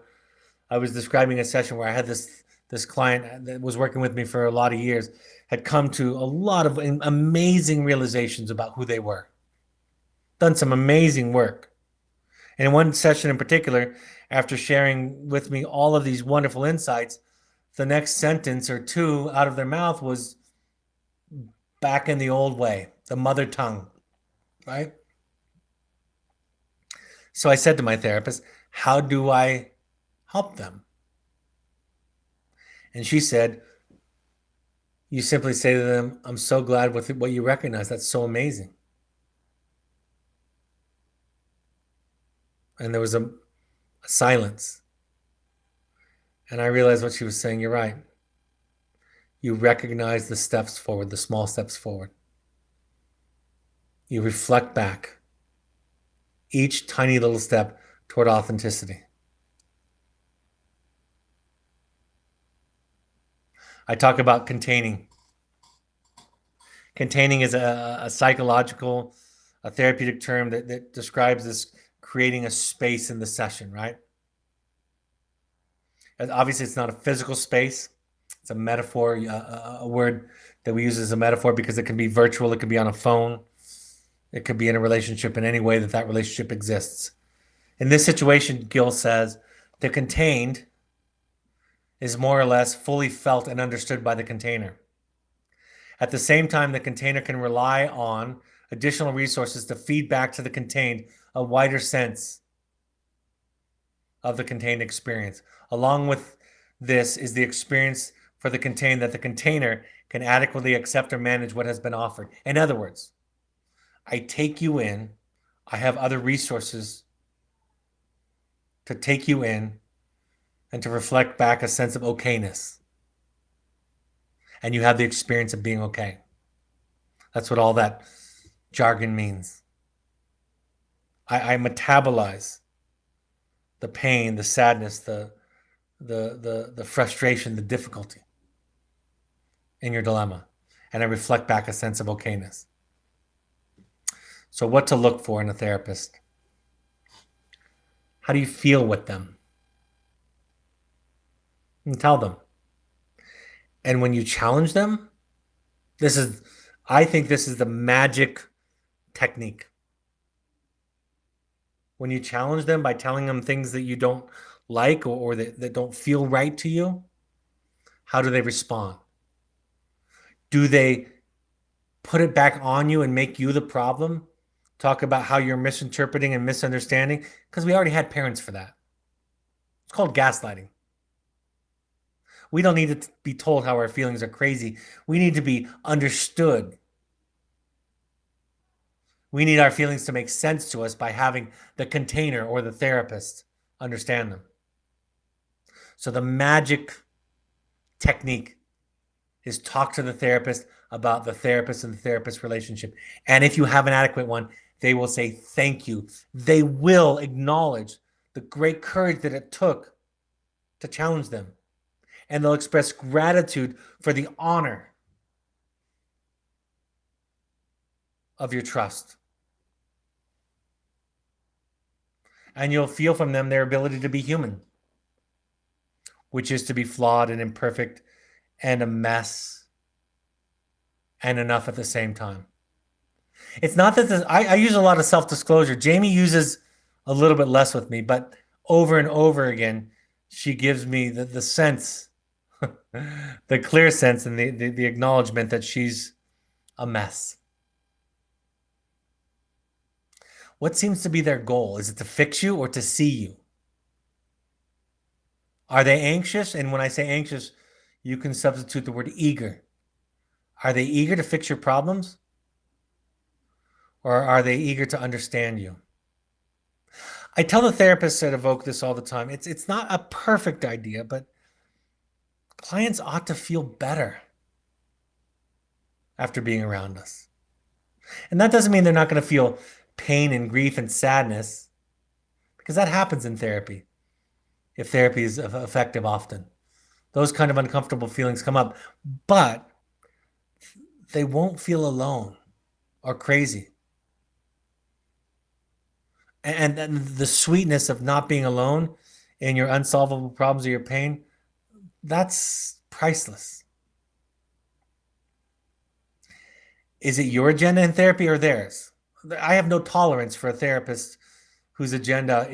I was describing a session where I had this client that was working with me for a lot of years, had come to a lot of amazing realizations about who they were, done some amazing work. And in one session in particular, after sharing with me all of these wonderful insights, the next sentence or two out of their mouth was back in the old way, the mother tongue, right? So I said to my therapist, how do I help them? And she said, you simply say to them, I'm so glad with what you recognize. That's so amazing. And there was a silence. And I realized what she was saying. You're right. You recognize the steps forward, the small steps forward. You reflect back each tiny little step toward authenticity. I talk about containing. Containing is a psychological, a therapeutic term that describes this creating a space in the session, right? And obviously, it's not a physical space. It's a metaphor, a word that we use as a metaphor because it can be virtual, it can be on a phone, it could be in a relationship in any way that that relationship exists. In this situation, Gill says, the contained is more or less fully felt and understood by the container. At the same time, the container can rely on additional resources to feed back to the contained a wider sense of the contained experience. Along with this is the experience for the contained that the container can adequately accept or manage what has been offered. In other words, I take you in, I have other resources to take you in and to reflect back a sense of okayness. And you have the experience of being okay. That's what all that jargon means. I metabolize the pain, the sadness, the frustration, the difficulty in your dilemma. And I reflect back a sense of okayness. So what to look for in a therapist? How do you feel with them? And tell them. And when you challenge them, I think this is the magic technique. When you challenge them by telling them things that you don't like or that don't feel right to you, how do they respond? Do they put it back on you and make you the problem? Talk about how you're misinterpreting and misunderstanding? Because we already had parents for that. It's called gaslighting. We don't need to be told how our feelings are crazy. We need to be understood. We need our feelings to make sense to us by having the container or the therapist understand them. So the magic technique is talk to the therapist about the therapist and the therapist relationship. And if you have an adequate one, they will say thank you. They will acknowledge the great courage that it took to challenge them. And they'll express gratitude for the honor of your trust. And you'll feel from them their ability to be human, which is to be flawed and imperfect and a mess and enough at the same time. It's not that I use a lot of self-disclosure. Jamie uses a little bit less with me, but over and over again, she gives me the sense, the clear sense and the acknowledgement that she's a mess. What seems to be their goal? Is it to fix you or to see you? Are they anxious? And when I say anxious, you can substitute the word eager. Are they eager to fix your problems? Or are they eager to understand you? I tell the therapists that evoke this all the time. It's not a perfect idea, but clients ought to feel better after being around us. And that doesn't mean they're not going to feel pain and grief and sadness, because that happens in therapy. If therapy is effective often, those kind of uncomfortable feelings come up, but they won't feel alone or crazy. And the sweetness of not being alone in your unsolvable problems or your pain, that's priceless. Is it your agenda in therapy or theirs? I have no tolerance for a therapist whose agenda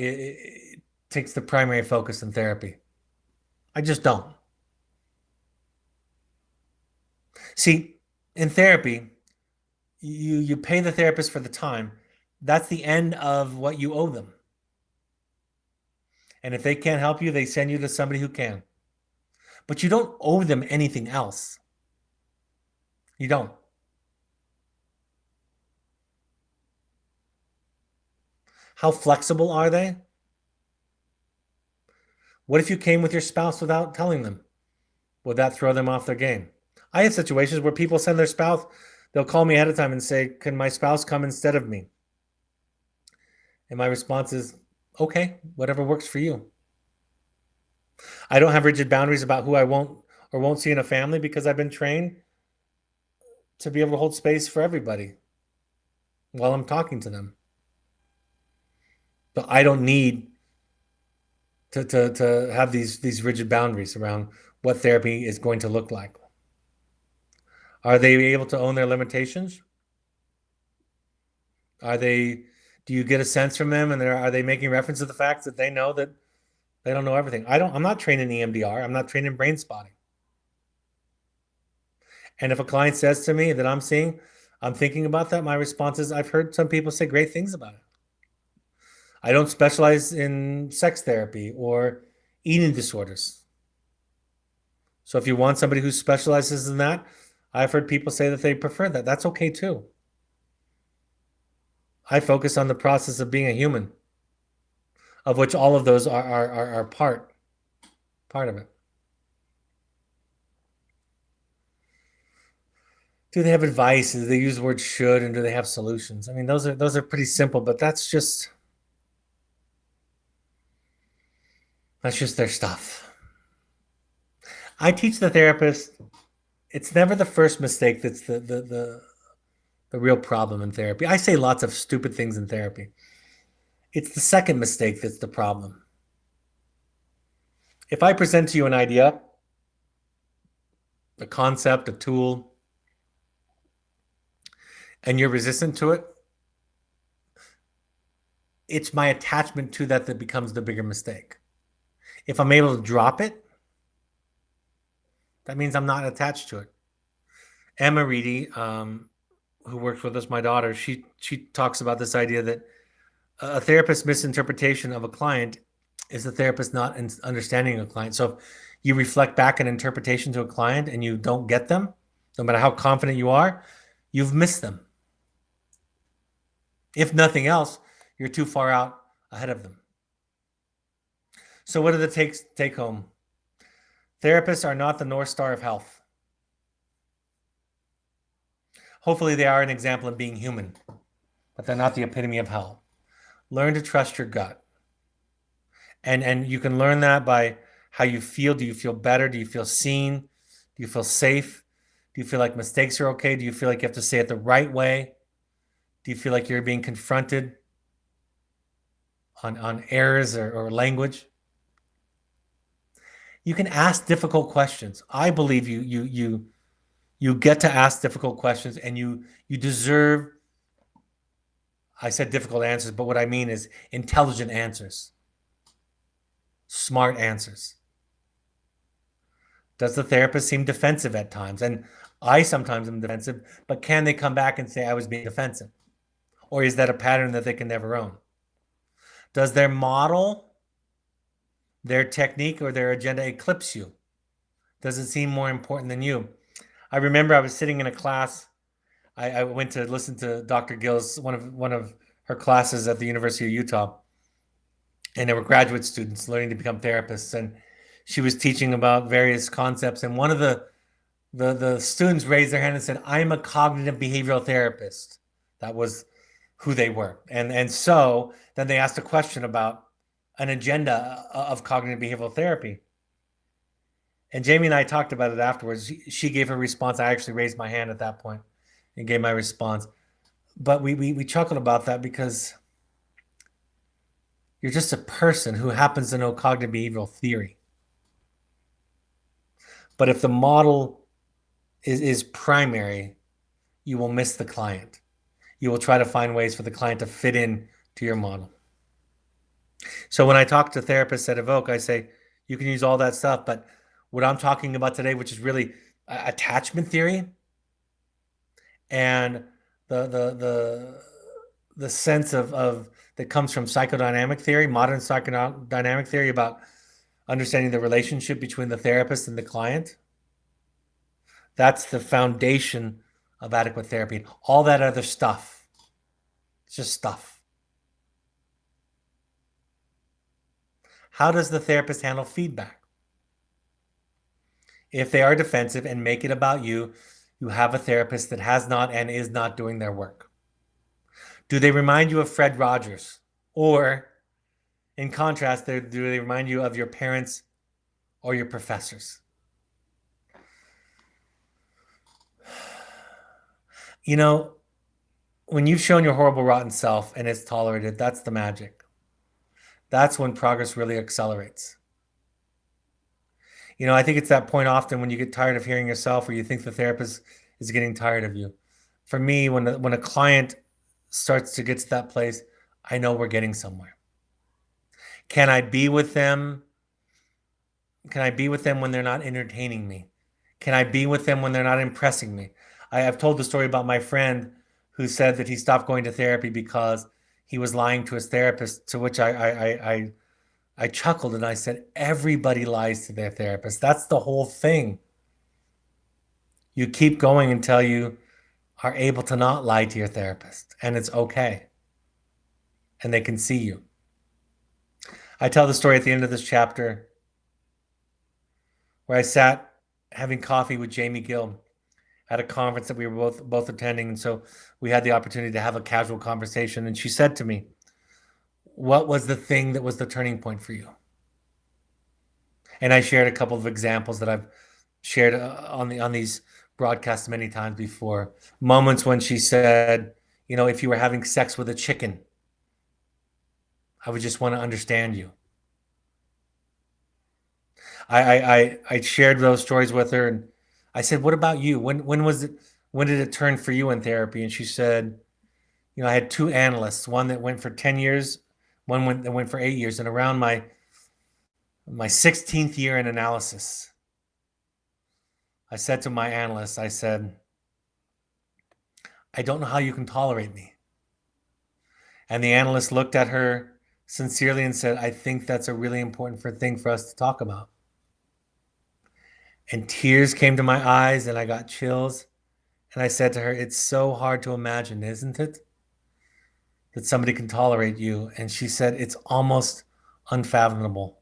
takes the primary focus in therapy. I just don't. See, in therapy, you pay the therapist for the time. That's the end of what you owe them. And if they can't help you, they send you to somebody who can. But you don't owe them anything else. You don't. How flexible are they? What if you came with your spouse without telling them? Would that throw them off their game? I have situations where people send their spouse, they'll call me ahead of time and say, can my spouse come instead of me? And my response is, okay, whatever works for you. I don't have rigid boundaries about who I won't or won't see in a family because I've been trained to be able to hold space for everybody while I'm talking to them. But I don't need to have these rigid boundaries around what therapy is going to look like. Are they able to own their limitations? Do you get a sense from them, and are they making reference to the fact that they know that they don't know everything? I'm not trained in EMDR. I'm not trained in brain spotting. And if a client says to me that I'm thinking about that, my response is, I've heard some people say great things about it. I don't specialize in sex therapy or eating disorders. So if you want somebody who specializes in that, I've heard people say that they prefer that. That's okay too. I focus on the process of being a human, of which all of those are part of it. Do they have advice? Do they use the word should, and do they have solutions? I mean, those are pretty simple, but that's just their stuff. I teach the therapist, it's never the first mistake that's the real problem in therapy. I say lots of stupid things in therapy. It's the second mistake that's the problem. If I present to you an idea, a concept, a tool, and you're resistant to it, it's my attachment to that becomes the bigger mistake. If I'm able to drop it, that means I'm not attached to it. Emma Reedy, who works with us, my daughter, she talks about this idea that a therapist's misinterpretation of a client is the therapist not understanding a client. So if you reflect back an interpretation to a client and you don't get them, no matter how confident you are, you've missed them. If nothing else, you're too far out ahead of them. So what are the take home? Therapists are not the North Star of health. Hopefully they are an example of being human, but they're not the epitome of health. Learn to trust your gut. And you can learn that by how you feel. Do you feel better? Do you feel seen? Do you feel safe? Do you feel like mistakes are okay? Do you feel like you have to say it the right way? Do you feel like you're being confronted on errors or language? You can ask difficult questions. I believe you get to ask difficult questions, and you deserve, I said difficult answers, but what I mean is intelligent answers, smart answers. Does the therapist seem defensive at times? And I sometimes am defensive, but can they come back and say I was being defensive? Or is that a pattern that they can never own? Does their model, their technique, or their agenda eclipse you? Does it seem more important than you? I remember I was sitting in a class. I went to listen to Dr. Gill's, one of her classes at the University of Utah. And there were graduate students learning to become therapists. And she was teaching about various concepts. And one of the students raised their hand and said, I'm a cognitive behavioral therapist. That was who they were. And so then they asked a question about an agenda of cognitive behavioral therapy. And Jamie and I talked about it afterwards. She gave her response. I actually raised my hand at that point and gave my response. But we chuckled about that because you're just a person who happens to know cognitive behavioral theory. But if the model is primary, you will miss the client. You will try to find ways for the client to fit in to your model. So when I talk to therapists at Evoke, I say, you can use all that stuff, but what I'm talking about today, which is really attachment theory and the sense of that comes from psychodynamic theory, modern psychodynamic theory about understanding the relationship between the therapist and the client. That's the foundation of adequate therapy. All that other stuff, it's just stuff. How does the therapist handle feedback? If they are defensive and make it about you, you have a therapist that has not and is not doing their work. Do they remind you of Fred Rogers? Or, in contrast, do they remind you of your parents or your professors? You know, when you've shown your horrible, rotten self and it's tolerated, that's the magic. That's when progress really accelerates. You know, I think it's that point often when you get tired of hearing yourself or you think the therapist is getting tired of you. For me, when a client starts to get to that place, I know we're getting somewhere. Can I be with them? Can I be with them when they're not entertaining me? Can I be with them when they're not impressing me? I've told the story about my friend who said that he stopped going to therapy because he was lying to his therapist, to which I chuckled and I said, everybody lies to their therapist. That's the whole thing. You keep going until you are able to not lie to your therapist, and it's okay. And they can see you. I tell the story at the end of this chapter where I sat having coffee with Jamie Gill at a conference that we were both attending. And so we had the opportunity to have a casual conversation. And she said to me, what was the thing that was the turning point for you? And I shared a couple of examples that I've shared on these broadcasts many times before. Moments when she said, you know, if you were having sex with a chicken, I would just want to understand you. I shared those stories with her, and I said, what about you? When did it turn for you in therapy? And she said, you know, I had two analysts, one that went for 10 years, one that went for 8 years. And around my 16th year in analysis, I said to my analyst, I said, I don't know how you can tolerate me. And the analyst looked at her sincerely and said, I think that's a really important thing for us to talk about. And tears came to my eyes and I got chills. And I said to her, it's so hard to imagine, isn't it? That somebody can tolerate you. And she said, it's almost unfathomable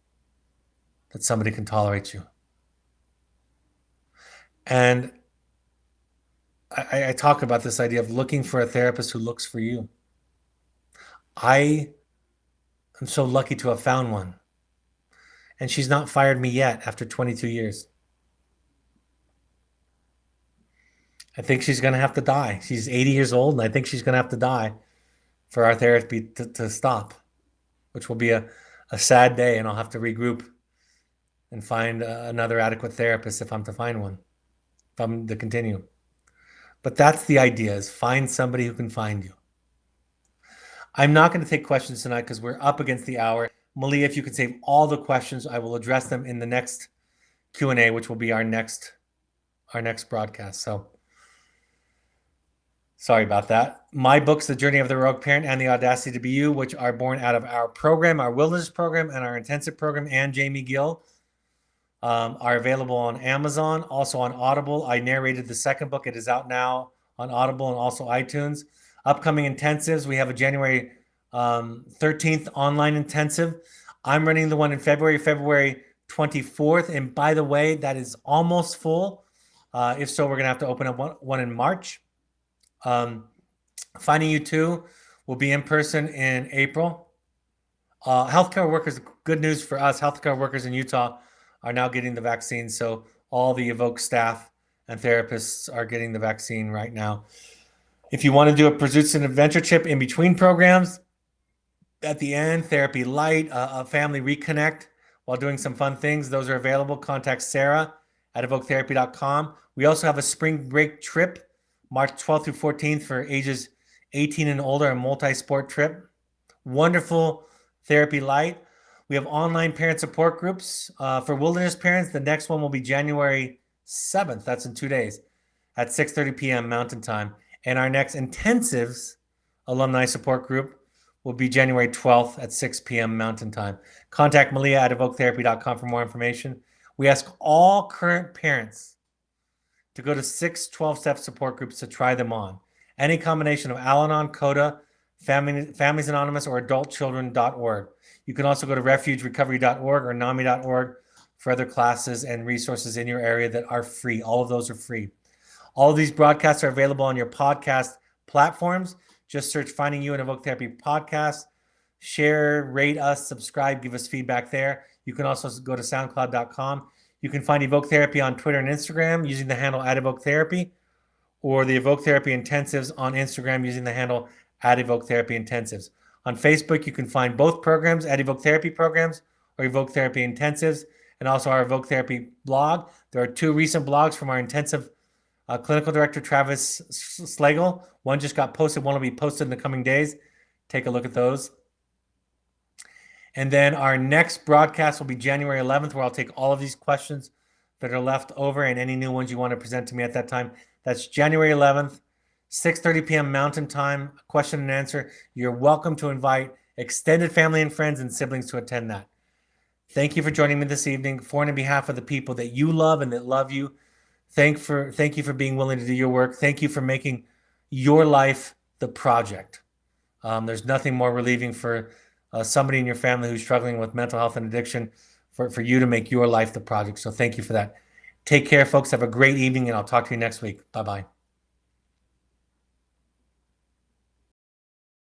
that somebody can tolerate you. And I talk about this idea of looking for a therapist who looks for you. I am so lucky to have found one. And she's not fired me yet after 22 years. I think she's going to have to die. She's 80 years old, and I think she's going to have to die for our therapy to stop, which will be a sad day, and I'll have to regroup and find another adequate therapist if I'm to find one, if I'm to continue. But that's the idea, is find somebody who can find you. I'm not going to take questions tonight because we're up against the hour. Malia, if you could save all the questions, I will address them in the next Q&A, which will be our next broadcast. So sorry about that. My books, The Journey of the Heroic Parent and The Audacity to Be You, which are born out of our program, our wilderness program and our intensive program, and Jamie Gill, are available on Amazon, also on Audible. I narrated the second book. It is out now on Audible and also iTunes. Upcoming intensives, we have a January 13th online intensive. I'm running the one in February 24th. And by the way, that is almost full. If so, we're going to have to open up one in March. Finding You Too will be in person in April. Healthcare workers, good news for us, healthcare workers in Utah are now getting the vaccine. So all the Evoke staff and therapists are getting the vaccine right now. If you want to do a Pursuits and Adventure trip in between programs, at the end, Therapy Light, a family reconnect while doing some fun things, those are available. Contact Sarah at evoketherapy.com. We also have a spring break trip, March 12th through 14th for ages 18 and older, a multi-sport trip. Wonderful Therapy Light. We have online parent support groups. For wilderness parents, the next one will be January 7th. That's in 2 days at 6:30 p.m. Mountain Time. And our next intensives alumni support group will be January 12th at 6 p.m. Mountain Time. Contact Malia at evoketherapy.com for more information. We ask all current parents to go to 6 12-step support groups to try them on. Any combination of Al-Anon, CODA, Families Anonymous, or adultchildren.org. You can also go to refugerecovery.org or NAMI.org for other classes and resources in your area that are free. All of those are free. All of these broadcasts are available on your podcast platforms. Just search Finding You and Evoke Therapy Podcast. Share, rate us, subscribe, give us feedback there. You can also go to soundcloud.com. You can find Evoke Therapy on Twitter and Instagram using the handle @EvokeTherapy, or the Evoke Therapy Intensives on Instagram using the handle @EvokeTherapyIntensives. On Facebook, you can find both programs at Evoke Therapy Programs or Evoke Therapy Intensives, and also our Evoke Therapy blog. There are 2 recent blogs from our intensive clinical director, Travis Slagle. One just got posted. One will be posted in the coming days. Take a look at those. And then our next broadcast will be January 11th, where I'll take all of these questions that are left over and any new ones you want to present to me at that time. That's January 11th, 6:30 p.m. Mountain Time, question and answer. You're welcome to invite extended family and friends and siblings to attend that. Thank you for joining me this evening. For and on behalf of the people that you love and that love you, thank you for being willing to do your work. Thank you for making your life the project. There's nothing more relieving for somebody in your family who's struggling with mental health and addiction for you to make your life the project. So thank you for that. Take care, folks. Have a great evening, and I'll talk to you next week. Bye-bye.